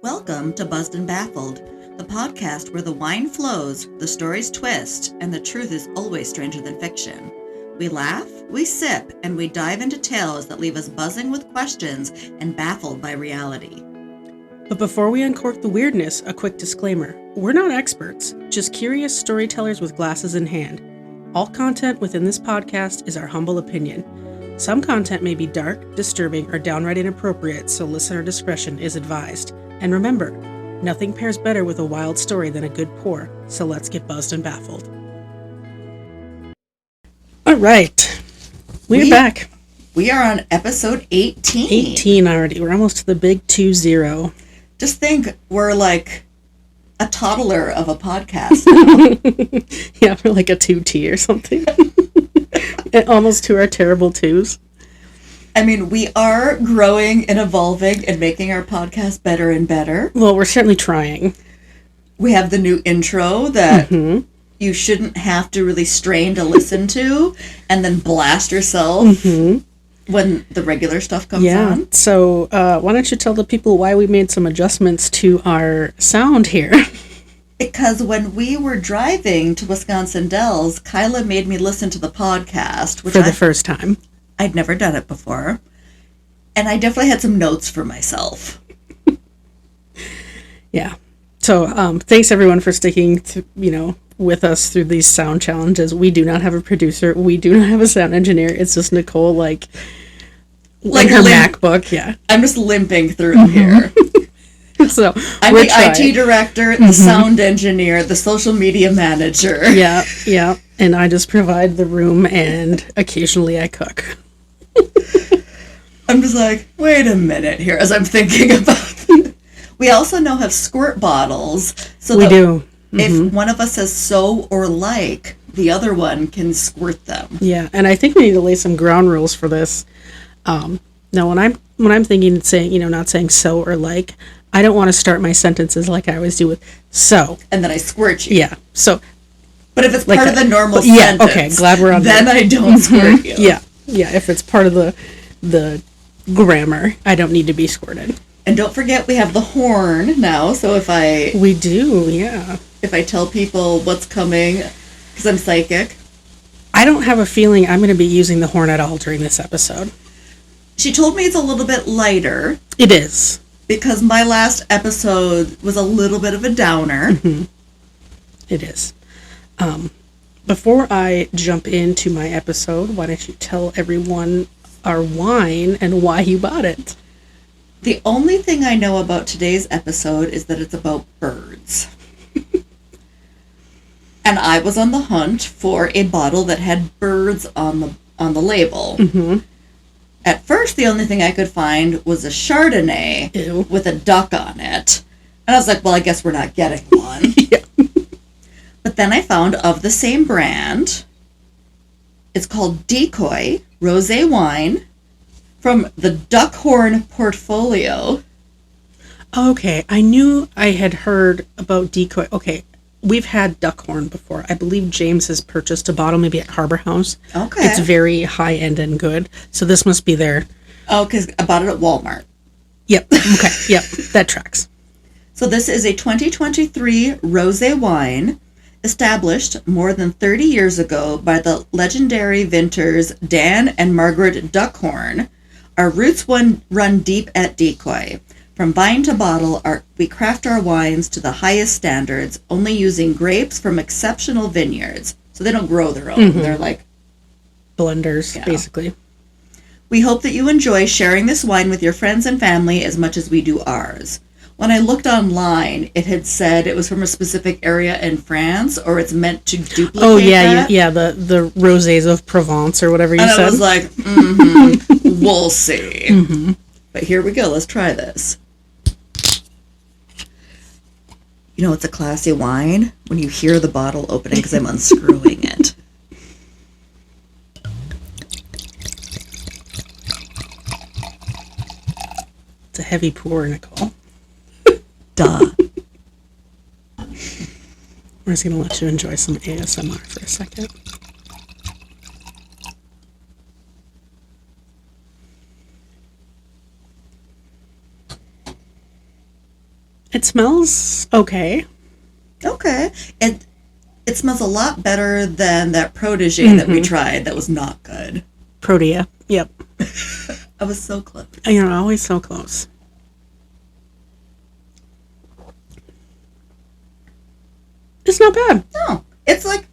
Welcome to Buzzed and Baffled, the podcast where the wine flows, the stories twist, and the truth is always stranger than fiction. We laugh, we sip, and we dive into tales that leave us buzzing with questions and baffled by reality. But before we uncork the weirdness, a quick disclaimer. We're not experts, just curious storytellers with glasses in hand. All content within this podcast is our humble opinion. Some content may be dark, disturbing, or downright inappropriate, so listener discretion is advised. And remember, nothing pairs better with a wild story than a good pour, so let's get buzzed and baffled. All right, we're back. We are on episode 18. 18 already. We're almost to the big 2-0. Just think, we're like a toddler of a podcast now. Yeah, we're like a 2T or something. Almost to our terrible 2s. I mean, we are growing and evolving and making our podcast better and better. Well, we're certainly trying. We have the new intro that you shouldn't have to really strain to listen to and then blast yourself when the regular stuff comes on. So why don't you tell the people why we made some adjustments to our sound here? Because when we were driving to Wisconsin Dells, Kyla made me listen to the podcast. For the first time. I'd never done it before. And I definitely had some notes for myself. Yeah. So thanks everyone for sticking to, with us through these sound challenges. We do not have a producer. We do not have a sound engineer. It's just Nicole like her MacBook. Yeah. I'm just limping through here. So I'm the IT director, the sound engineer, the social media manager. Yeah. And I just provide the room and occasionally I cook. I'm just like, wait a minute here as I'm thinking about it. We also now have squirt bottles. So we do. If one of us says so or like, the other one can squirt them. Yeah, and I think we need to lay some ground rules for this. Now, when I'm thinking saying, not saying so or like, I don't want to start my sentences like I always do with so. And then I squirt you. Yeah, so. But if it's like part of the normal sentence, okay, glad we're on then I don't squirt you. Yeah, if it's part of the grammar, I don't need to be squirted. And don't forget, we have the horn now, so We do, yeah. If I tell people what's coming, because I'm psychic. I don't have a feeling I'm going to be using the horn at all during this episode. She told me it's a little bit lighter. It is. Because my last episode was a little bit of a downer. It is. Before I jump into my episode, why don't you tell everyone our wine and why you bought it? The only thing I know about today's episode is that it's about birds. And I was on the hunt for a bottle that had birds on the label. At first, the only thing I could find was a Chardonnay with a duck on it. And I was like, well, I guess we're not getting one. Yeah. But then I found of the same brand. It's called Decoy Rosé Wine from the Duckhorn portfolio. Okay, I knew I had heard about Decoy. Okay, we've had Duckhorn before. I believe James has purchased a bottle maybe at Harbor House. Okay. It's very high-end and good. So this must be their... Oh, because I bought it at Walmart. Yep, okay, yep, that tracks. So this is a 2023 rosé wine established more than 30 years ago by the legendary vintners Dan and Margaret Duckhorn. Our roots run deep at Decoy. From vine to bottle, we craft our wines to the highest standards, only using grapes from exceptional vineyards. So they don't grow their own. They're like blenders, basically. We hope that you enjoy sharing this wine with your friends and family as much as we do ours. When I looked online, it had said it was from a specific area in France, or it's meant to duplicate that. The rosés of Provence, or whatever you said. And I was like, we'll see. But here we go. Let's try this. You know, it's a classy wine when you hear the bottle opening because I'm unscrewing it. It's a heavy pour, Nicole. Duh. We're just going to let you enjoy some ASMR for a second. It smells okay. Okay. It smells a lot better than that protege that we tried that was not good. Protea. Yep. I was so close. You're always so close. It's not bad. No. It's like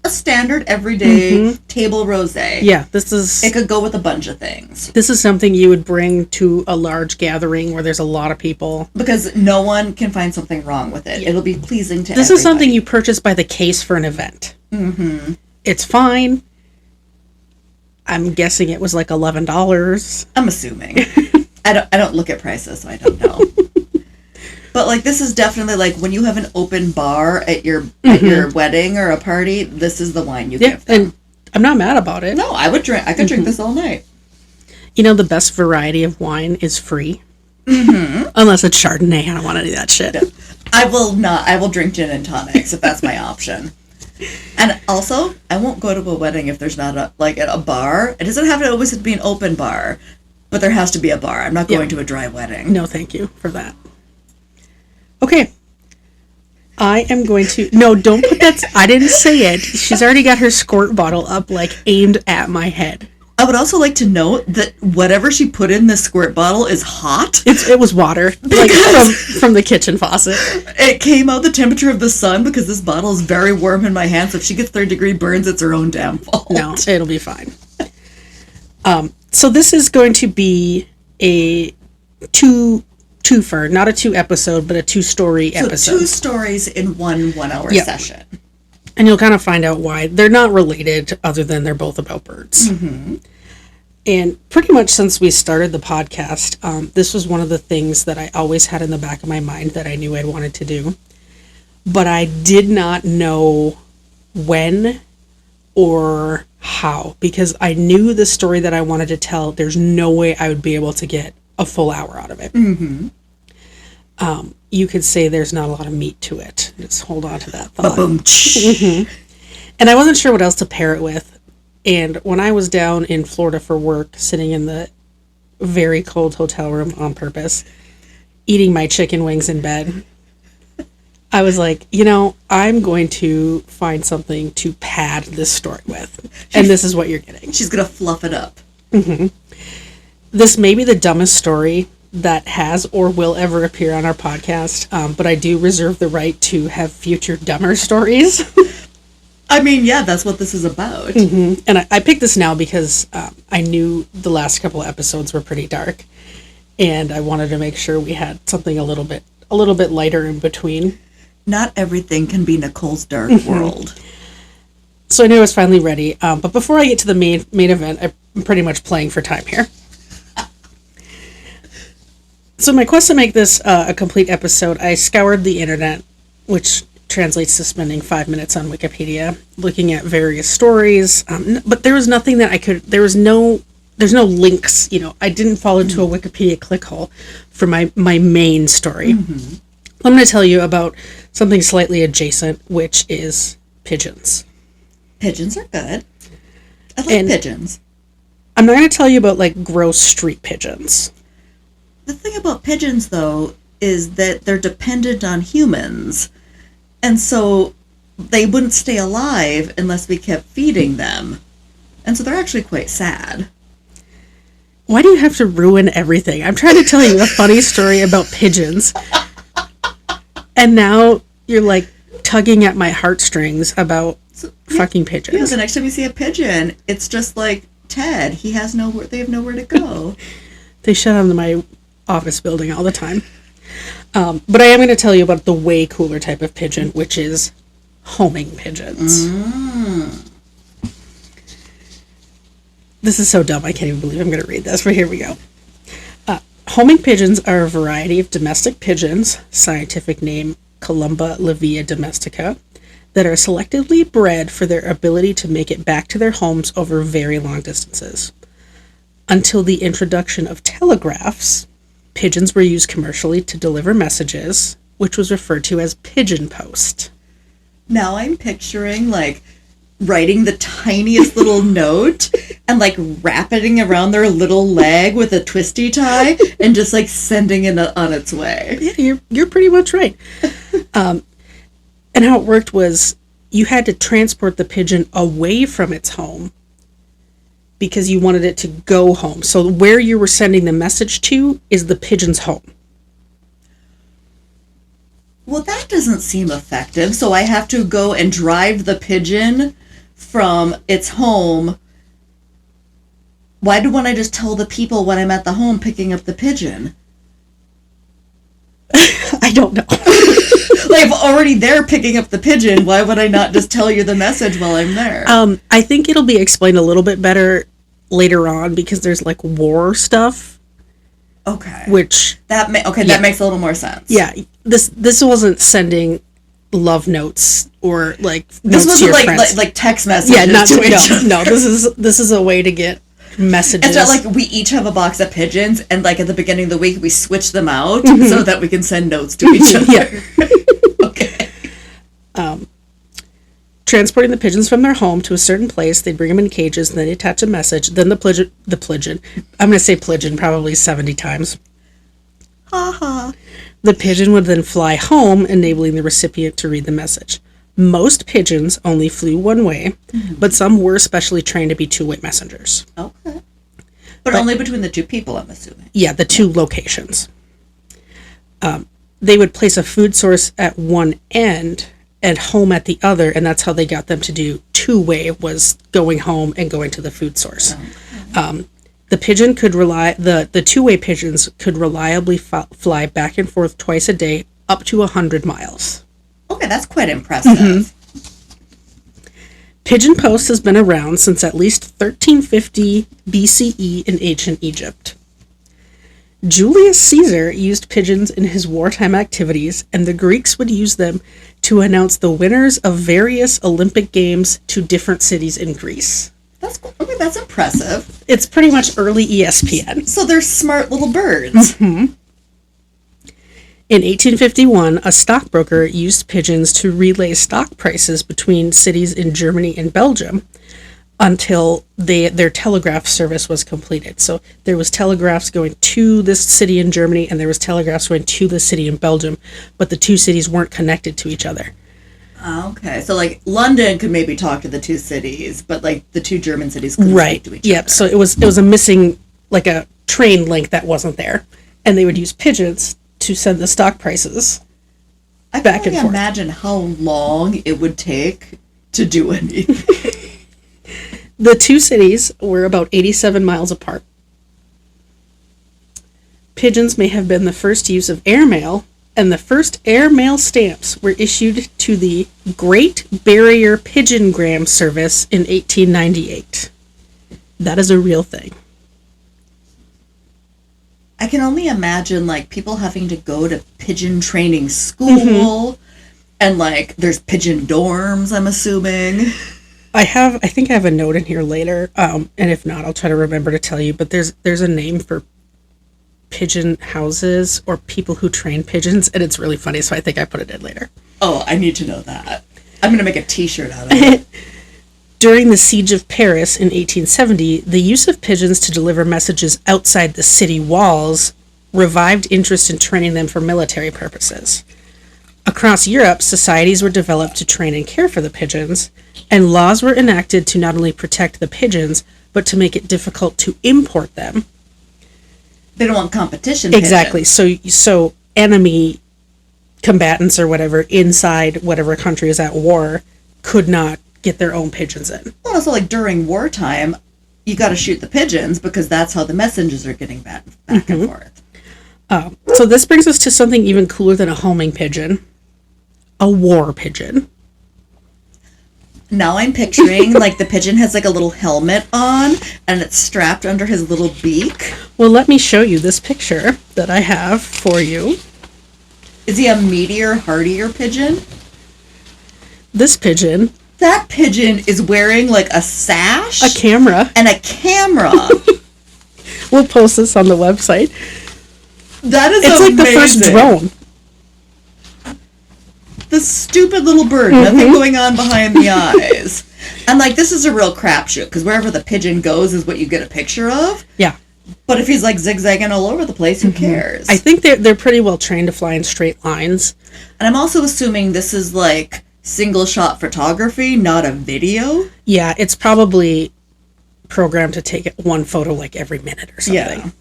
a standard everyday table rosé. Yeah, this is... It could go with a bunch of things. This is something you would bring to a large gathering where there's a lot of people. Because no one can find something wrong with it. It'll be pleasing to This everybody. is something you purchase by the case for an event. Mm-hmm. It's fine. I'm guessing it was like $11. I'm assuming. I don't look at prices, so I don't know. But like this is definitely like when you have an open bar at your wedding or a party, this is the wine you give them. And I'm not mad about it. No, I could drink this all night. You know, the best variety of wine is free. Unless it's Chardonnay. I don't want to do that shit. I will drink gin and tonics if that's my option. And also, I won't go to a wedding if there's not a bar. It doesn't have to always be an open bar, but there has to be a bar. I'm not going to a dry wedding. No, thank you for that. Okay. I am going to... No, don't put that... I didn't say it. She's already got her squirt bottle up, like, aimed at my head. I would also like to note that whatever she put in this squirt bottle is hot. It was water, like from the kitchen faucet. It came out the temperature of the sun because this bottle is very warm in my hand, so if she gets third-degree burns, it's her own damn fault. No, it'll be fine. So this is going to be a twofer, not a 2-episode, but a 2-story episode. So 2 stories in one 1-hour session. And you'll kind of find out why. They're not related other than they're both about birds. Mm-hmm. And pretty much since we started the podcast, this was one of the things that I always had in the back of my mind that I knew I wanted to do. But I did not know when or how, because I knew the story that I wanted to tell. There's no way I would be able to get a full hour out of it. Mm-hmm. You could say there's not a lot of meat to it. Just hold on to that thought. Mm-hmm. And I wasn't sure what else to pair it with. And when I was down in Florida for work, sitting in the very cold hotel room on purpose, eating my chicken wings in bed, I was like, I'm going to find something to pad this story with. And this is what you're getting. She's going to fluff it up. Mm-hmm. This may be the dumbest story that has or will ever appear on our podcast, but I do reserve the right to have future dumber stories. I mean, yeah, that's what this is about. Mm-hmm. And I picked this now because I knew the last couple of episodes were pretty dark, and I wanted to make sure we had something a little bit lighter in between. Not everything can be Nicole's dark world. So I knew I was finally ready. But before I get to the main event, I'm pretty much playing for time here. So my quest to make this a complete episode, I scoured the internet, which translates to spending 5 minutes on Wikipedia, looking at various stories. But there was nothing that I could. There's no links. I didn't fall into a Wikipedia clickhole for my main story. Mm-hmm. I'm going to tell you about something slightly adjacent, which is pigeons. Pigeons are good. I like pigeons. I'm not going to tell you about like gross street pigeons. The thing about pigeons, though, is that they're dependent on humans. And so they wouldn't stay alive unless we kept feeding them. And so they're actually quite sad. Why do you have to ruin everything? I'm trying to tell you a funny story about pigeons. And now you're like tugging at my heartstrings about fucking pigeons. Yeah, the next time you see a pigeon, it's just like Ted. They have nowhere to go. They shut on my office building all the time. But I am going to tell you about the way cooler type of pigeon, which is homing pigeons. Mm. This is so dumb, I can't even believe I'm going to read this, but here we go. Homing pigeons are a variety of domestic pigeons, scientific name Columba livia domestica, that are selectively bred for their ability to make it back to their homes over very long distances. Until the introduction of telegraphs, pigeons were used commercially to deliver messages, which was referred to as pigeon post. Now I'm picturing, like, writing the tiniest little note and like wrapping it around their little leg with a twisty tie and just like sending it on its way. Yeah, you're pretty much right. And how it worked was you had to transport the pigeon away from its home because you wanted it to go home. So where you were sending the message to is the pigeon's home. Well, that doesn't seem effective. So I have to go and drive the pigeon from its home. Why wouldn't I just tell the people when I'm at the home picking up the pigeon? I don't know. Like, if I'm already there picking up the pigeon, why would I not just tell you the message while I'm there? I think it'll be explained a little bit better later on because there's like war stuff. Okay. Which that makes a little more sense. Yeah, this wasn't sending love notes or like this notes wasn't to your like, friends. like text messages. Yeah, not to each other. No. This is a way to get messages. It's not like we each have a box of pigeons, and like at the beginning of the week we switch them out so that we can send notes to each other. Yeah. Okay. Transporting the pigeons from their home to a certain place, they'd bring them in cages, and then they attach a message. Then the pigeon. I'm going to say pigeon probably 70 times. Ha ha. The pigeon would then fly home, enabling the recipient to read the message. Most pigeons only flew one way, but some were specially trained to be two-way messengers. Okay. But only between the two people, I'm assuming. Yeah, the two locations. They would place a food source at one end and home at the other, and that's how they got them to do two-way, was going home and going to the food source. The pigeon could the two-way pigeons could reliably fly back and forth twice a day, up to 100 miles. Okay, that's quite impressive. Pigeon post has been around since at least 1350 BCE in ancient Egypt. Julius Caesar used pigeons in his wartime activities, and the Greeks would use them to announce the winners of various Olympic Games to different cities in Greece. That's cool. Okay, that's impressive. It's pretty much early ESPN. So they're smart little birds. In 1851, a stockbroker used pigeons to relay stock prices between cities in Germany and Belgium until their telegraph service was completed. So there was telegraphs going to this city in Germany and there was telegraphs going to the city in Belgium, but the two cities weren't connected to each other. Okay, so like London could maybe talk to the two cities, but like the two German cities couldn't speak to each other. Yep. So it was a missing, like a train link that wasn't there, and they would use pigeons to send the stock prices back and forth. I can imagine how long it would take to do anything. The two cities were about 87 miles apart. Pigeons may have been the first use of airmail, and the first airmail stamps were issued to the Great Barrier Pigeongram Service in 1898. That is a real thing. I can only imagine like people having to go to pigeon training school and like there's pigeon dorms, I'm assuming. I think I have a note in here later, and if not, I'll try to remember to tell you, but there's a name for pigeon houses or people who train pigeons, and it's really funny, so I think I put it in later. Oh, I need to know that. I'm going to make a t-shirt out of it. During the Siege of Paris in 1870, the use of pigeons to deliver messages outside the city walls revived interest in training them for military purposes. Across Europe, societies were developed to train and care for the pigeons, and laws were enacted to not only protect the pigeons, but to make it difficult to import them. They don't want competition. Exactly. So enemy combatants or whatever inside whatever country is at war could not get their own pigeons in. Well, also like during wartime, you got to shoot the pigeons because that's how the messengers are getting back and forth. So this brings us to something even cooler than a homing pigeon. A war pigeon. Now I'm picturing like the pigeon has like a little helmet on and it's strapped under his little beak. Well, let me show you this picture that I have for you. Is he a meatier, hardier pigeon? This pigeon. That pigeon is wearing like a sash. A camera. And a camera. We'll post this on the website. That is It's amazing. like the first drone. The stupid little bird. Nothing going on behind the eyes. And, like, this is a real crapshoot, because wherever the pigeon goes is what you get a picture of. Yeah. But if he's, like, zigzagging all over the place, who cares? I think they're pretty well trained to fly in straight lines. And I'm also assuming this is, like, single-shot photography, not a video. Yeah, it's probably programmed to take one photo, like, every minute or something.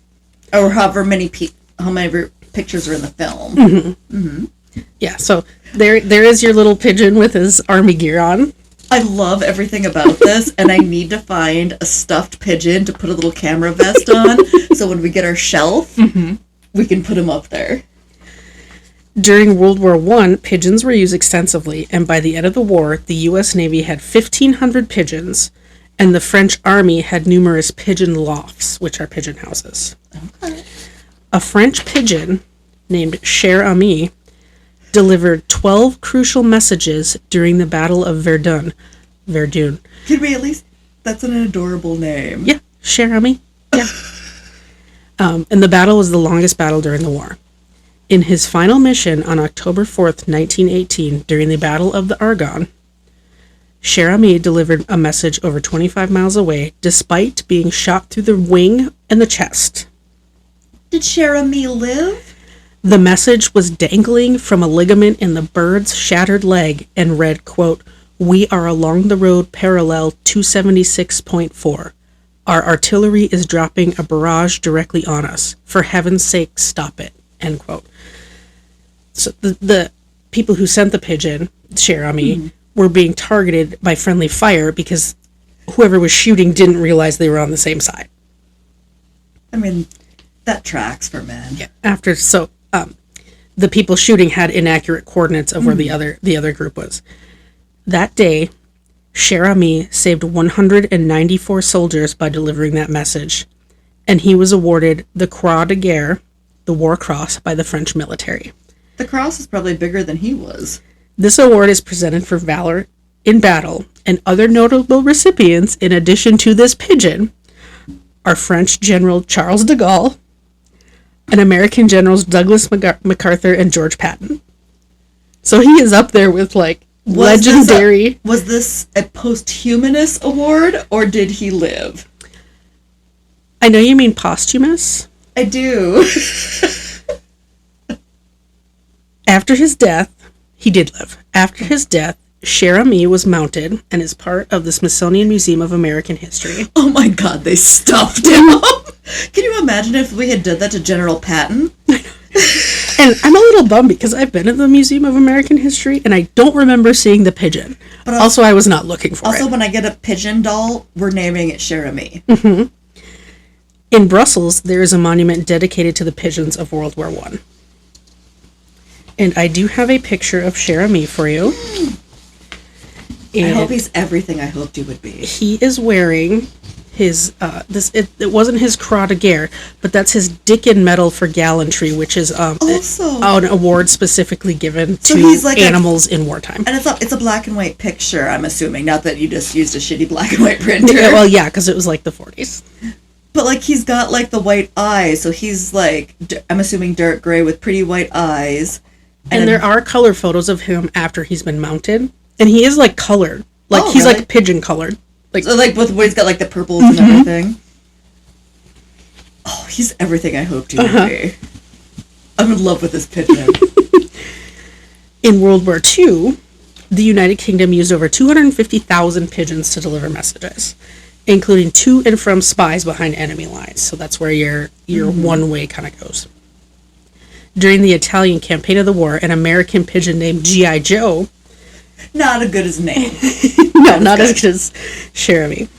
Yeah. Or however many pictures are in the film. Yeah, so there is your little pigeon with his army gear on. I love everything about this, and I need to find a stuffed pigeon to put a little camera vest on, so when we get our shelf, we can put him up there. During World War I, pigeons were used extensively, and by the end of the war, the U.S. Navy had 1,500 pigeons, and the French Army had numerous pigeon lofts, which are pigeon houses. Okay. A French pigeon named Cher Ami delivered 12 crucial messages during the Battle of Verdun. Can we at least... That's an adorable name. Yeah, Cher Ami. Yeah. And the battle was the longest battle during the war. In his final mission on October 4th, 1918, during the Battle of the Argonne, Cher Ami delivered a message over 25 miles away, despite being shot through the wing and the chest. Did Cher Ami live? The message was dangling from a ligament in the bird's shattered leg and read, quote, "We are along the road parallel 276.4. Our artillery is dropping a barrage directly on us. For heaven's sake, stop it," end quote. So the people who sent the pigeon, Cher Ami, were being targeted by friendly fire because whoever was shooting didn't realize they were on the same side. I mean, that tracks for men. Yeah. The people shooting had inaccurate coordinates of where the other group was. That day, Cher Ami saved 194 soldiers by delivering that message, and he was awarded the Croix de Guerre, the War Cross, by the French military. The cross is probably bigger than he was. This award is presented for valor in battle, and other notable recipients, in addition to this pigeon, are French General Charles de Gaulle and American Generals Douglas MacArthur and George Patton. So he is up there with, like, legendary... Was this a posthumous award, or did he live? I know you mean posthumous. I do. After his death, he did live. After his death, Cher Ami was mounted and is part of the Smithsonian Museum of American History. Oh my god, they stuffed him up. Can you imagine if we had done that to General Patton? And I'm a little bummed because I've been at the Museum of American History and I don't remember seeing the pigeon. But also, I was not looking for it. Also, when I get a pigeon doll, we're naming it Cher Ami. In Brussels, there is a monument dedicated to the pigeons of World War I. And I do have a picture of Cher Ami for you. I hope he's everything I hoped he would be. He is wearing his, it wasn't his Croix de Guerre, but that's his Dickin Medal for Gallantry, which is also an award specifically given to like animals in wartime. And it's a black and white picture, I'm assuming, not that you just used a shitty black and white printer. Yeah, well, yeah, because it was like the 40s. But, like, he's got, like, the white eyes, so he's, like, I'm assuming dark gray with pretty white eyes. And there are color photos of him after he's been mounted. And he is, like, colored. Like, he's, really? like, pigeon colored. Like, so, like, with where he's got, like, the purples and everything. Oh, he's everything I hoped he would be. I'm in love with this pigeon. In World War II, the United Kingdom used over 250,000 pigeons to deliver messages, including to and from spies behind enemy lines. So that's where your one-way kind of goes. During the Italian campaign of the war, an American pigeon named G.I. Joe... Not as good as name. No, not as good as Cher Ami.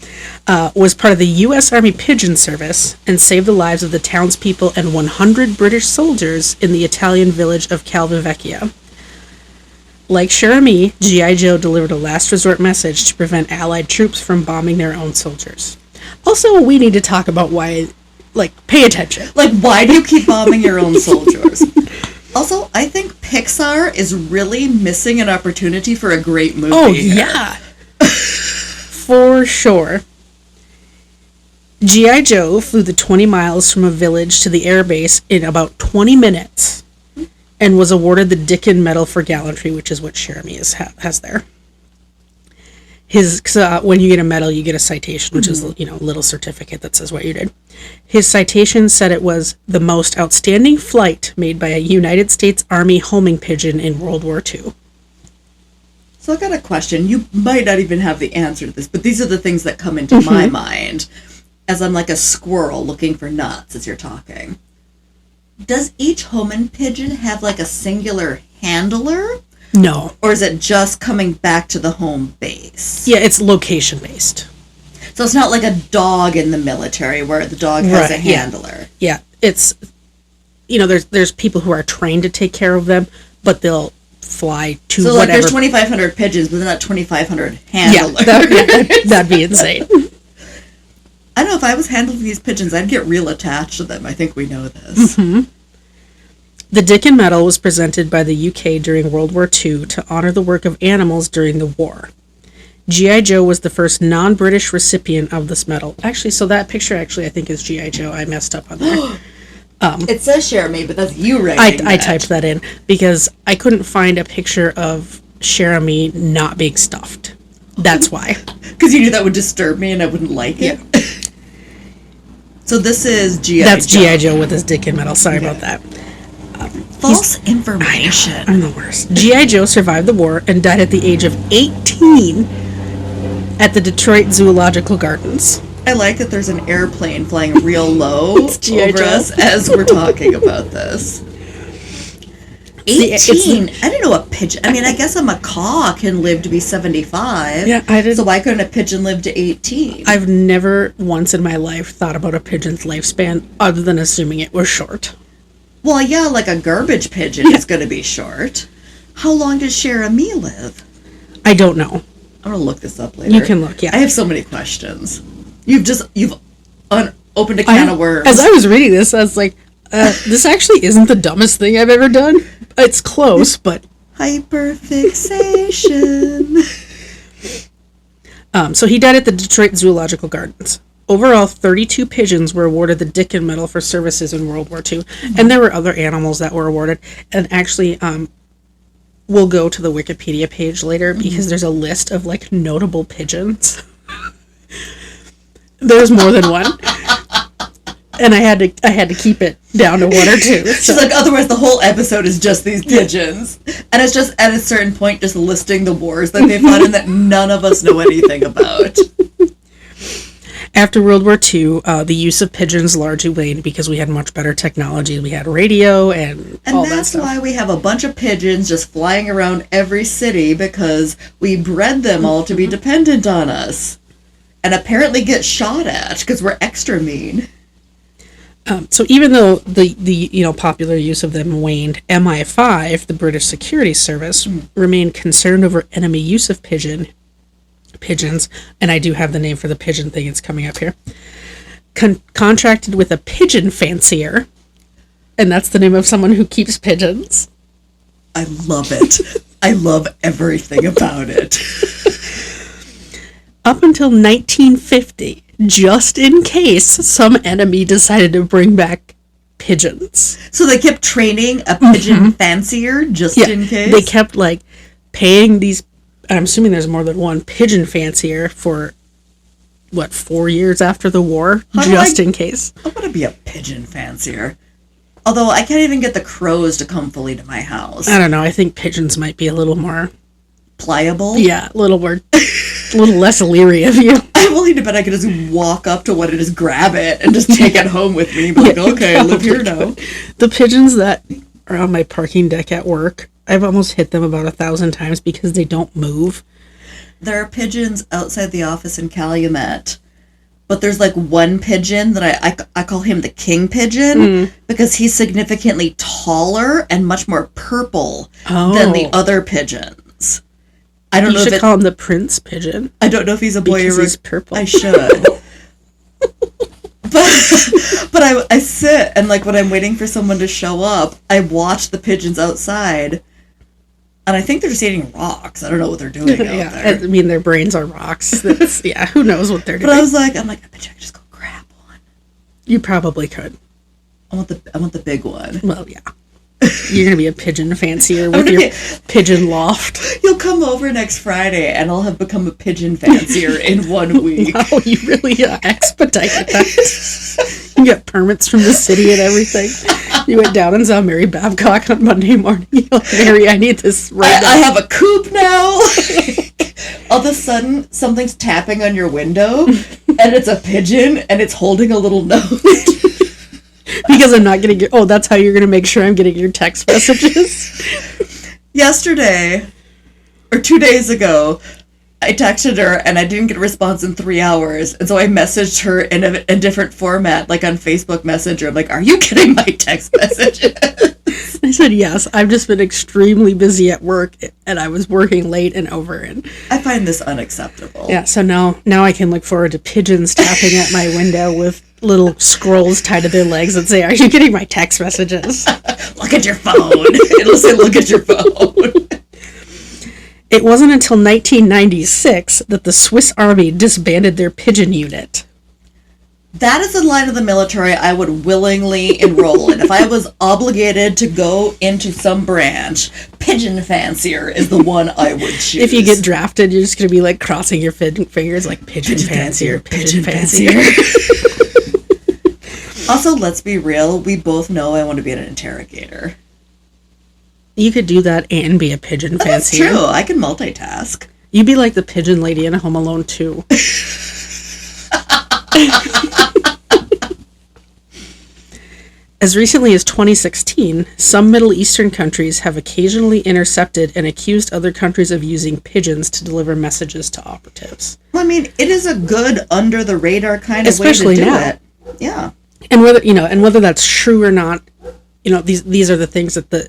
Was part of the U.S. Army Pigeon Service and saved the lives of the townspeople and 100 British soldiers in the Italian village of Calvavecchia. Like Cher Ami, G.I. Joe delivered a last resort message to prevent Allied troops from bombing their own soldiers. Also, we need to talk about why, like, pay attention. Like, why do you keep bombing your own soldiers? Also, I think Pixar is really missing an opportunity for a great movie. Oh, yeah. For sure. G.I. Joe flew the 20 miles from a village to the airbase in about 20 minutes and was awarded the Dickin Medal for Gallantry, which is what Cher Ami has there. When you get a medal, you get a citation, which is, a little certificate that says what you did. His citation said it was the most outstanding flight made by a United States Army homing pigeon in World War II. So I got a question. You might not even have the answer to this, but these are the things that come into my mind as I'm like a squirrel looking for nuts as you're talking. Does each homing pigeon have like a singular handler? No. Or is it just coming back to the home base? Yeah, it's location based. So it's not like a dog in the military where the dog has a handler. Yeah. It's, there's people who are trained to take care of them, but they'll fly to so whatever. So there's 2,500 pigeons, but they're not 2,500 handlers. Yeah, that'd be insane. I know if I was handling these pigeons, I'd get real attached to them. I think we know this. Mm-hmm. The Dickon Medal was presented by the UK during World War II to honor the work of animals during the war. G.I. Joe was the first non-British recipient of this medal. Actually, so that picture I think is G.I. Joe. I messed up on there. It says Cher Ami, but that's you writing I typed that in because I couldn't find a picture of Cher Ami not being stuffed. That's why. Because you knew that would disturb me and I wouldn't like it. Yeah. So this is G.I. Joe. That's G.I. Joe with his Dickon Medal. Sorry about that. False information. I'm the worst. G.I. Joe survived the war and died at the age of 18 at the Detroit Zoological Gardens. I like that there's an airplane flying real low over us as we're talking about this. 18? I didn't know a pigeon... I mean, I guess a macaw can live to be 75. Yeah, I did. So why couldn't a pigeon live to 18? I've never once in my life thought about a pigeon's lifespan other than assuming it was short. Well, yeah, like a garbage pigeon is going to be short. How long does Cher Ami live? I don't know. I'm going to look this up later. You can look, yeah. I have so many questions. You've opened a can of worms. As I was reading this, I was like, this actually isn't the dumbest thing I've ever done. It's close, but... Hyperfixation. So he died at the Detroit Zoological Gardens. Overall, 32 pigeons were awarded the Dickon Medal for services in World War II. Mm-hmm. And there were other animals that were awarded. And actually, we'll go to the Wikipedia page later because there's a list of, notable pigeons. There's more than one. And I had to keep it down to one or two. So. She's like, otherwise the whole episode is just these pigeons. And it's just, at a certain point, just listing the wars that they fought in that none of us know anything about. After World War II, the use of pigeons largely waned because we had much better technology. We had radio and all that stuff. And that's why we have a bunch of pigeons just flying around every city because we bred them all to be dependent on us. And apparently get shot at because we're extra mean. So even though the popular use of them waned, MI5, the British Security Service, remained concerned over enemy use of pigeons, and I do have the name for the pigeon thing. It's coming up here. Contracted with a pigeon fancier, and that's the name of someone who keeps pigeons. I love it. I love everything about it. Up until 1950, just in case some enemy decided to bring back pigeons. So they kept training a pigeon fancier just in case? They kept, paying these... I'm assuming there's more than one pigeon fancier for, 4 years after the war, in case. I want to be a pigeon fancier. Although I can't even get the crows to come fully to my house. I don't know. I think pigeons might be a little more... pliable? Yeah, a little more... a little less leery of you. I'm willing to bet I could just walk up to one and just grab it and just take it home with me. Be okay, I live here now. The pigeons that are on my parking deck at work, I've almost hit them about 1,000 times because they don't move. There are pigeons outside the office in Calumet, but there's one pigeon that I call him the king pigeon because he's significantly taller and much more purple than the other pigeons. I don't know if call him the prince pigeon. I don't know if he's a boy or he's purple. I should. but I sit and when I'm waiting for someone to show up, I watch the pigeons outside, and I think they're just eating rocks. I don't know what they're doing out there. I mean, their brains are rocks. Who knows what they're doing? But I bet you I could just go grab one. You probably could. I want the big one. Well, yeah. You're going to be a pigeon fancier with your pigeon loft. You'll come over next Friday and I'll have become a pigeon fancier in 1 week. Wow, you really expedited that. You got permits from the city and everything. You went down and saw Mary Babcock on Monday morning. You're like, Mary, I need this right now. I have a coop now. All of a sudden, something's tapping on your window, and it's a pigeon, and it's holding a little note. Because I'm not getting your... Oh, that's how you're going to make sure I'm getting your text messages? Yesterday, or 2 days ago, I texted her, and I didn't get a response in 3 hours, and so I messaged her in a different format, like on Facebook Messenger. I'm like, are you getting my text messages? I said, yes, I've just been extremely busy at work, and I was working late and over. And I find this unacceptable. Yeah, so now I can look forward to pigeons tapping at my window with little scrolls tied to their legs and say, are you getting my text messages? Look at your phone. It'll say, look at your phone. It wasn't until 1996 that the Swiss Army disbanded their pigeon unit. That is the line of the military I would willingly enroll in. If I was obligated to go into some branch, pigeon fancier is the one I would choose. If you get drafted, you're just going to be like crossing your fingers like pigeon fancier. Also, let's be real. We both know I want to be an interrogator. You could do that and be a pigeon fancier. That's true. I can multitask. You'd be like the pigeon lady in Home Alone 2. As recently as 2016, some Middle Eastern countries have occasionally intercepted and accused other countries of using pigeons to deliver messages to operatives. Well, I mean, it is a good under the radar kind of especially way to do now. it. Yeah. And whether that's true or not, these are the things that the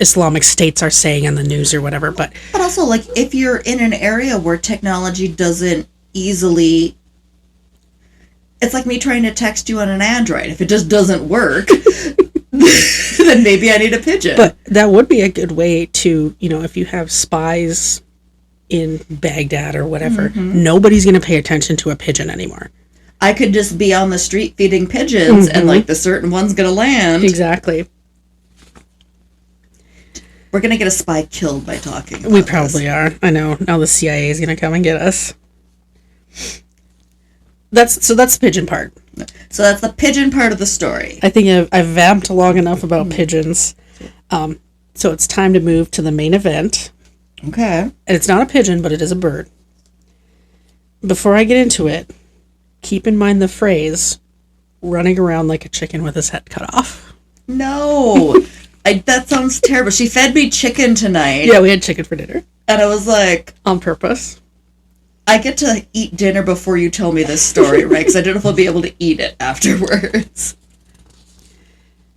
Islamic states are saying in the news or whatever. But also, like, if you're in an area where technology doesn't easily... It's like me trying to text you on an Android. If it just doesn't work, then maybe I need a pigeon. But that would be a good way to, if you have spies in Baghdad or whatever, nobody's going to pay attention to a pigeon anymore. I could just be on the street feeding pigeons and, like, the certain one's going to land. Exactly. We're going to get a spy killed by talking about We probably are. I know. Now the CIA is going to come and get us. That's the pigeon part. So that's the pigeon part of the story. I think I've vamped long enough about pigeons. So it's time to move to the main event. Okay. And it's not a pigeon, but it is a bird. Before I get into it, keep in mind the phrase, running around like a chicken with his head cut off. No. That sounds terrible. She fed me chicken tonight. Yeah, we had chicken for dinner. And I was like... On purpose. I get to eat dinner before you tell me this story, right? Because I don't know if I'll be able to eat it afterwards.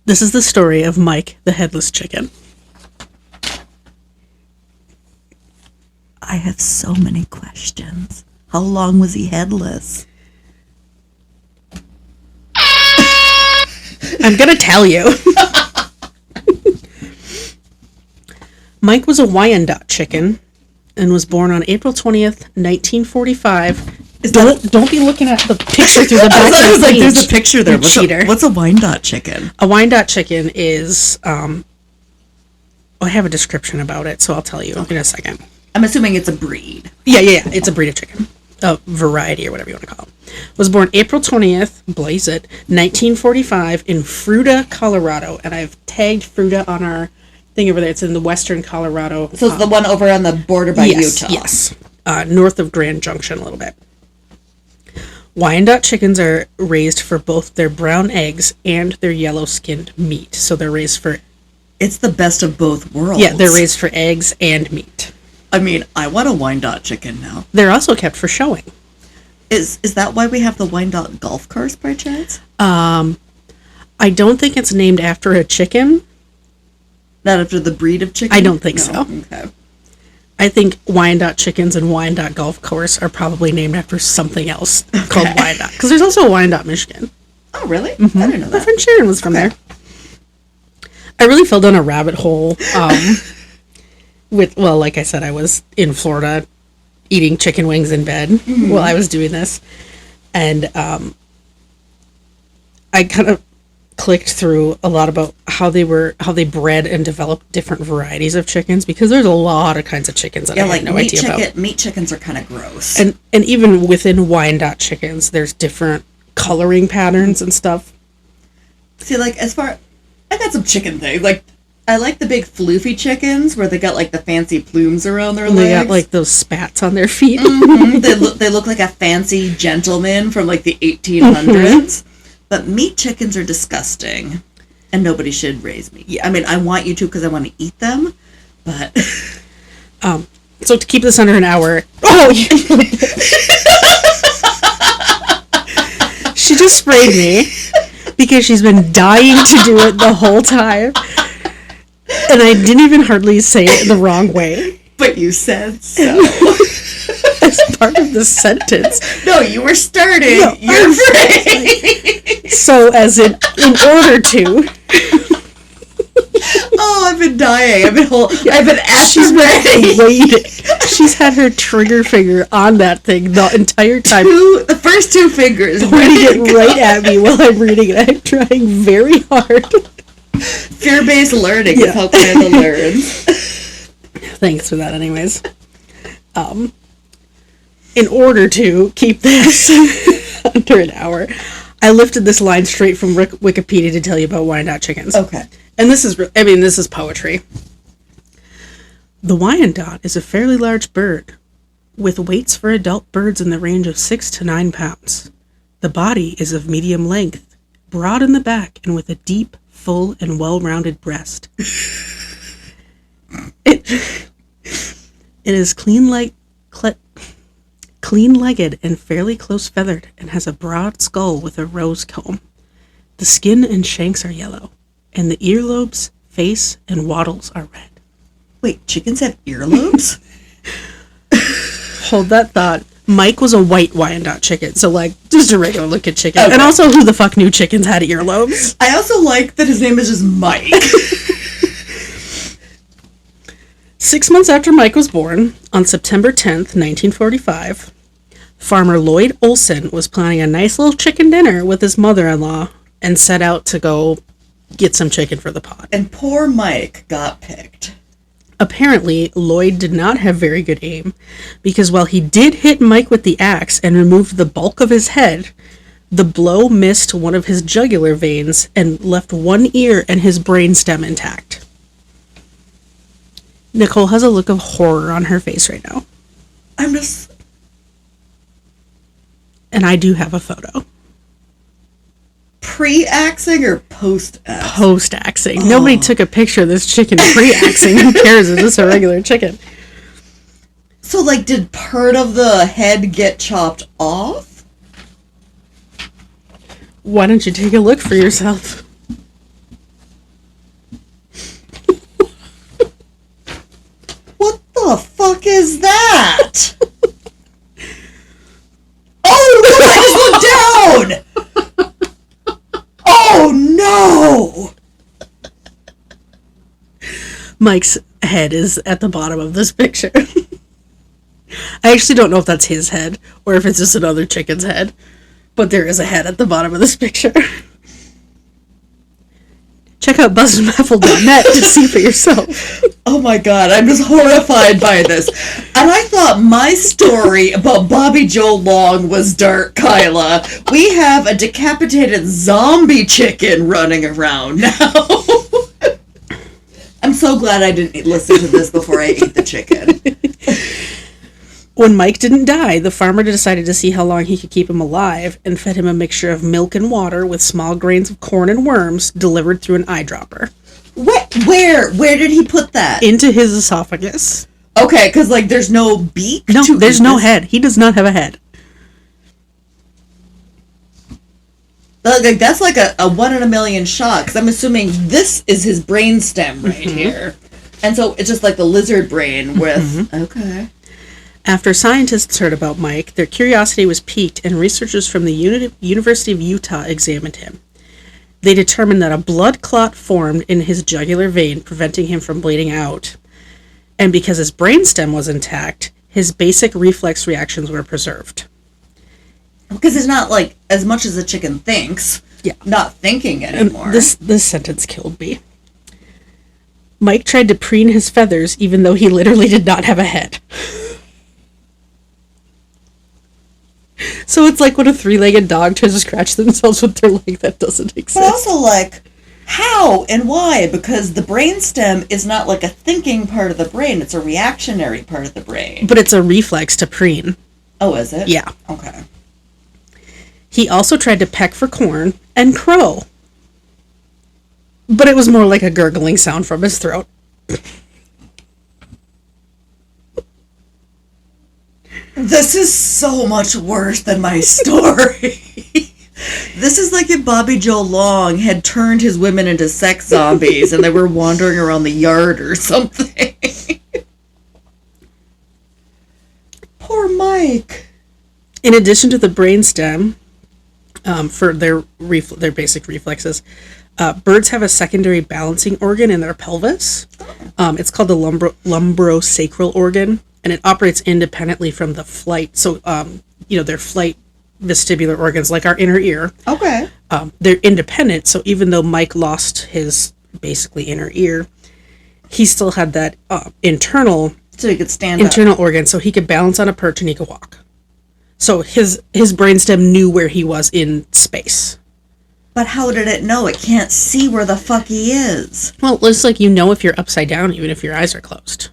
This is the story of Mike the Headless Chicken. I have so many questions. How long was he headless? I'm going to tell you. Mike was a Wyandotte chicken and was born on April 20th, 1945. Don't be looking at the picture through the back of the page. There's a picture there. What's a Wyandotte chicken? A Wyandotte chicken is, I have a description about it, so I'll tell you in a second. I'm assuming it's a breed. Yeah. It's a breed of chicken. A variety or whatever you want to call it. Was born April 20th, blaze it, 1945 in Fruita, Colorado. And I've tagged Fruita on our thing over there. It's in the western Colorado. So it's the one over on the border by Utah. Yes. North of Grand Junction a little bit. Wyandotte chickens are raised for both their brown eggs and their yellow-skinned meat. So they're raised for... It's the best of both worlds. Yeah, they're raised for eggs and meat. I mean, I want a Wyandotte chicken now. They're also kept for showing. Is that why we have the Wyandotte golf course by chance? I don't think it's named after a chicken. Not after the breed of chicken? I don't think so. Okay. I think Wyandotte chickens and Wyandotte golf course are probably named after something else called Wyandotte. Because there's also a Wyandotte, Michigan. Oh, really? I didn't know that. My friend Sharon was from there. I really fell down a rabbit hole like I said, I was in Florida eating chicken wings in bed while I was doing this. And I kind of clicked through a lot about how they bred and developed different varieties of chickens, because there's a lot of kinds of chickens that I had no idea about. Meat chickens are kind of gross. And even within Wyandotte chickens, there's different coloring patterns and stuff. See, like, I got some chicken things. Like, I like the big floofy chickens where they got, like, the fancy plumes around their legs. They got, like, those spats on their feet. Mm-hmm. They look like a fancy gentleman from, like, the 1800s. Mm-hmm. But meat chickens are disgusting. And nobody should raise meat. Yeah. I mean, I want you to because I want to eat them. But... So to keep this under an hour... Oh! She just sprayed me because she's been dying to do it the whole time. And I didn't even hardly say it the wrong way. But you said so. As part of the sentence. No, you were starting your phrase. So as in order to. Oh, I've been dying. I've been She's been waiting. She's had her trigger finger on that thing the entire time. The first two fingers. Pointing it right at me while I'm reading it. I'm trying very hard. Fear-based learning is how Kyla learns. Thanks for that anyways. In order to keep this under an hour, I lifted this line straight from Wikipedia to tell you about Wyandotte chickens. Okay. And this is poetry. The Wyandotte is a fairly large bird, with weights for adult birds in the range of 6 to 9 pounds. The body is of medium length, broad in the back, and with a deep, full, and well-rounded breast. It is clean-legged and fairly close-feathered, and has a broad skull with a rose comb. The skin and shanks are yellow, and the earlobes, face, and wattles are red. Wait, chickens have earlobes? Hold that thought. Mike was a white Wyandotte chicken, so, like, just a regular looking chicken. Okay. And also, who the fuck knew chickens had earlobes? I also like that his name is just Mike. 6 months after Mike was born, on September 10th, 1945, farmer Lloyd Olson was planning a nice little chicken dinner with his mother-in-law and set out to go get some chicken for the pot. And poor Mike got picked. Apparently, Lloyd did not have very good aim, because while he did hit Mike with the axe and removed the bulk of his head, the blow missed one of his jugular veins and left one ear and his brainstem intact. Nicole has a look of horror on her face right now. And I do have a photo. Pre-axing or post-axing? Post-axing. Oh. Nobody took a picture of this chicken pre-axing. Who cares? It's just a regular chicken. So, like, did part of the head get chopped off? Why don't you take a look for yourself? What the fuck is that? Oh, no, I just looked down! Oh, no! Mike's head is at the bottom of this picture. I actually don't know if that's his head or if it's just another chicken's head, but there is a head at the bottom of this picture. Check out buzzandbaffled.net to see for yourself. Oh my god, I'm just horrified by this. And I thought my story about Bobby Joe Long was dark, Kyla. We have a decapitated zombie chicken running around now. I'm so glad I didn't listen to this before I ate the chicken. When Mike didn't die, the farmer decided to see how long he could keep him alive and fed him a mixture of milk and water with small grains of corn and worms delivered through an eyedropper. Where did he put that? Into his esophagus. Okay, because, like, there's no beak? No, there's no head. He does not have a head. Like, that's like a 1 in a million shot, because I'm assuming this is his brainstem right here. And so it's just like the lizard brain with... Okay. After scientists heard about Mike, their curiosity was piqued, and researchers from the University of Utah examined him. They determined that a blood clot formed in his jugular vein, preventing him from bleeding out. And because his brainstem was intact, his basic reflex reactions were preserved. Because it's not, like, as much as a chicken thinks, not thinking anymore. And this sentence killed me. Mike tried to preen his feathers even though he literally did not have a head. So it's like when a three-legged dog tries to scratch themselves with their leg that doesn't exist. But also, like, how and why? Because the brainstem is not like a thinking part of the brain. It's a reactionary part of the brain. But it's a reflex to preen. Oh, is it? Yeah. Okay. He also tried to peck for corn and crow. But it was more like a gurgling sound from his throat. This is so much worse than my story. This is like if Bobby Joe Long had turned his women into sex zombies and they were wandering around the yard or something. Poor Mike. In addition to the brainstem, for their basic reflexes, birds have a secondary balancing organ in their pelvis. It's called the lumbrosacral organ, and it operates independently from the flight. So, their flight vestibular organs, like our inner ear. Okay. They're independent, so even though Mike lost his basically inner ear, he still had that internal So he could stand internal organ, so he could balance on a perch and he could walk. So his brainstem knew where he was in space. But how did it know? It can't see where the fuck he is. Well, it's like if you're upside down, even if your eyes are closed.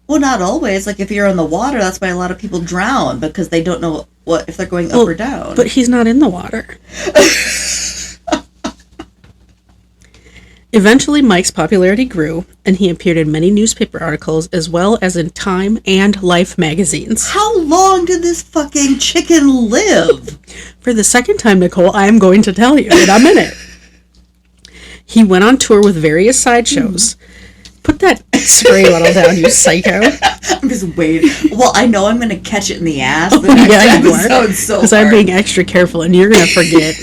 Well, not always. Like if you're in the water, that's why a lot of people drown, because they don't know if they're going up or down. But he's not in the water. Eventually, Mike's popularity grew, and he appeared in many newspaper articles as well as in Time and Life magazines. How long did this fucking chicken live? For the second time, Nicole, I am going to tell you in a minute. He went on tour with various sideshows. Put that spray bottle down, you psycho. I'm just waiting. Well, I know I'm going to catch it in the ass the next episode, so because I'm being extra careful, and you're going to forget.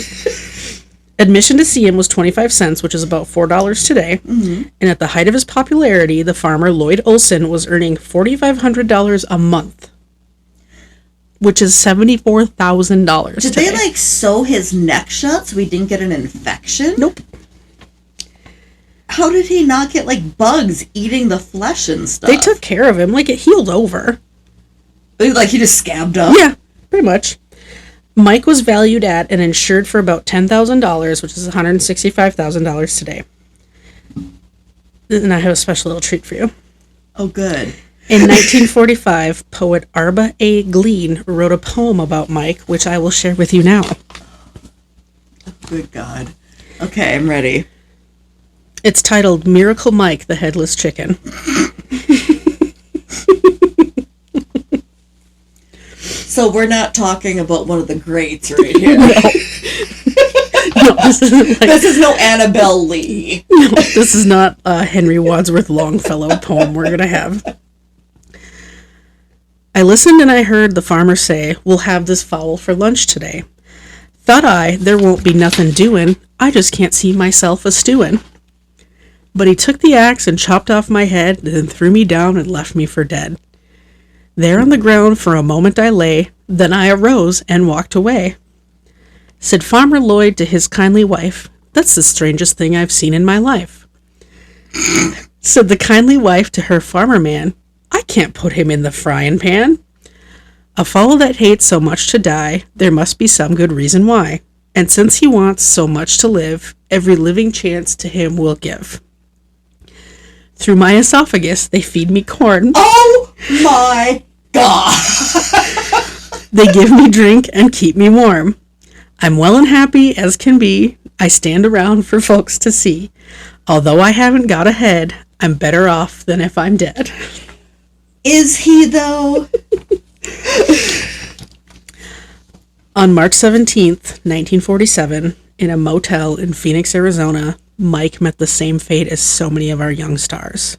Admission to see him was 25 cents, which is about $4 today. Mm-hmm. And at the height of his popularity, the farmer Lloyd Olson was earning $4,500 a month, which is $74,000. Did they like sew his neck shut so he didn't get an infection? Nope. How did he not get like bugs eating the flesh and stuff? They took care of him, like it healed over. Like he just scabbed up? Yeah, pretty much. Mike was valued at and insured for about $10,000, which is $165,000 today. And I have a special little treat for you. Oh, good. In 1945, poet Arba A. Glean wrote a poem about Mike, which I will share with you now. Good God. Okay, I'm ready. It's titled Miracle Mike the Headless Chicken. So we're not talking about one of the greats right here. No, this is no Annabelle Lee. No, this is not a Henry Wadsworth Longfellow poem we're going to have. I listened and I heard the farmer say, "We'll have this fowl for lunch today. Thought I, there won't be nothing doing. I just can't see myself a stewing." But he took the axe and chopped off my head, then threw me down and left me for dead. There on the ground for a moment I lay, then I arose and walked away. Said Farmer Lloyd to his kindly wife, "That's the strangest thing I've seen in my life." Said the kindly wife to her farmer man, "I can't put him in the frying pan. A fowl that hates so much to die, there must be some good reason why. And since he wants so much to live, every living chance to him we'll give. Through my esophagus, they feed me corn. Oh my God. They give me drink and keep me warm. I'm well and happy as can be. I stand around for folks to see. Although I haven't got a head, I'm better off than if I'm dead." Is he, though? On March 17th, 1947, in a motel in Phoenix, Arizona, Mike met the same fate as so many of our young stars.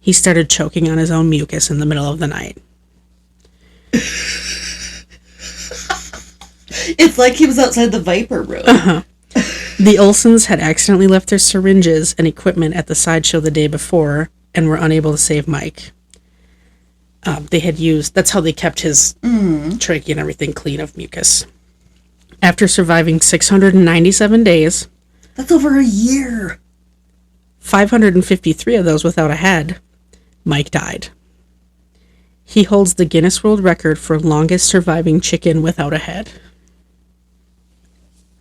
He started choking on his own mucus in the middle of the night. It's like he was outside the Viper room. Uh-huh. The Olsons had accidentally left their syringes and equipment at the sideshow the day before and were unable to save Mike. That's how they kept his trachea and everything clean of mucus. After surviving 697 days, That's over a year. 553 of those without a head, Mike died. He holds the Guinness World Record for longest surviving chicken without a head.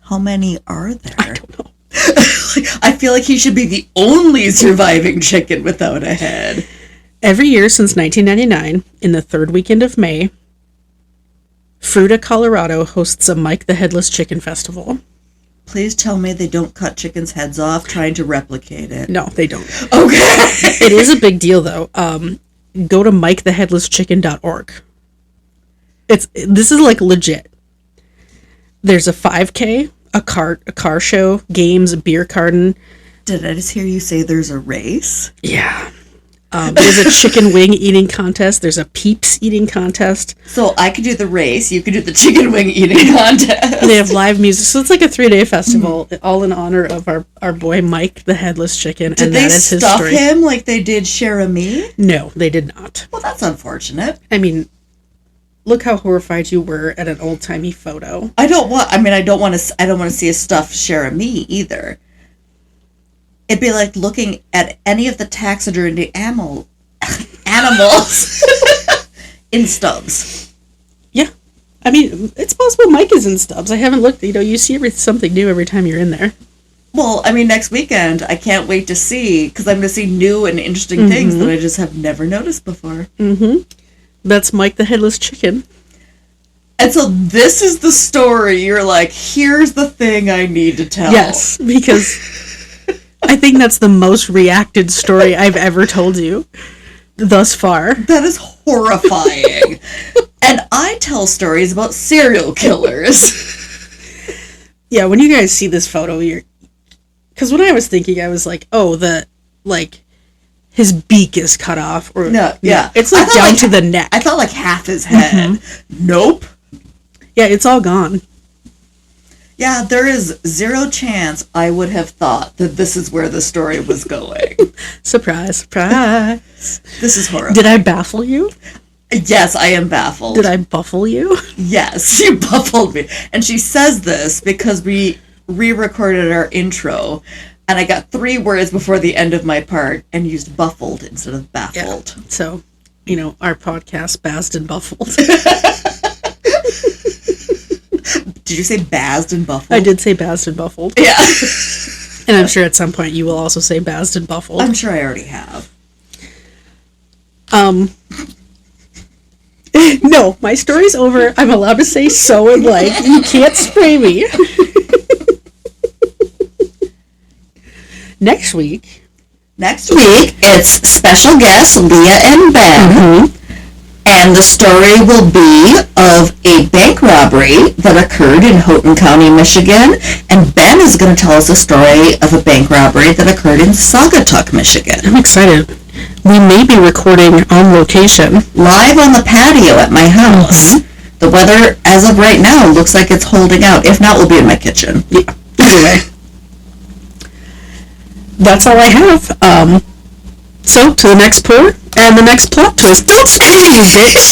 How many are there? I don't know. I feel like he should be the only surviving chicken without a head. Every year since 1999, in the third weekend of May, Fruita, Colorado hosts a Mike the Headless Chicken Festival. Please tell me they don't cut chickens' heads off trying to replicate it. No, they don't. Okay. It is a big deal, though. Go to MikeTheHeadlessChicken.org. This is like legit. There's a 5K, a car show, games, a beer garden. Did I just hear you say there's a race? Yeah. There's a chicken wing eating contest. There's a Peeps eating contest. So I could do the race. You could do the chicken wing eating contest. They have live music. So it's like a 3-day festival, all in honor of our boy Mike the Headless Chicken. Did and they that is his stuff story. him like they did Cher Ami? No, they did not. Well, that's unfortunate. I mean, look how horrified you were at an old-timey photo. I don't want to see a stuffed Cher Ami either. It'd be like looking at any of the taxidermy animals in stubs. Yeah. I mean, it's possible Mike is in stubs. I haven't looked. You see something new every time you're in there. Well, I mean, next weekend, I can't wait to see, because I'm going to see new and interesting things that I just have never noticed before. Mm-hmm. That's Mike the Headless Chicken. And so this is the story. You're like, here's the thing I need to tell. Yes, because I think that's the most reacted story I've ever told you thus far. That is horrifying. And I tell stories about serial killers. Yeah, when you guys see this photo, because when I was thinking, I was like, oh, his beak is cut off. Or No, yeah. It's like down to the neck. I thought like half his head. Nope. Yeah, it's all gone. Yeah, there is zero chance I would have thought that this is where the story was going. Surprise, surprise. This is horrible. Did I baffle you? Yes, I am baffled. Did I buffle you? Yes, you baffled me. And she says this because we re-recorded our intro, and I got 3 words before the end of my part and used buffled instead of baffled. Yeah. So, our podcast, Bazzed and Buffled. Did you say bazzed and buffled? I did say Bazzed and Buffled. Yeah. And I'm sure at some point you will also say Bazzed and Buffled. I'm sure I already have. No, my story's over. I'm allowed to say so and like. You can't spray me. Next week, it's special guests Leah and Ben. And the story will be of a bank robbery that occurred in Houghton County, Michigan. And Ben is going to tell us a story of a bank robbery that occurred in Saugatuck, Michigan. I'm excited. We may be recording on location. Live on the patio at my house. The weather, as of right now, looks like it's holding out. If not, we'll be in my kitchen. Yeah. Either way. That's all I have. So, to the next pour and the next plot twist. Don't spray me, bitch!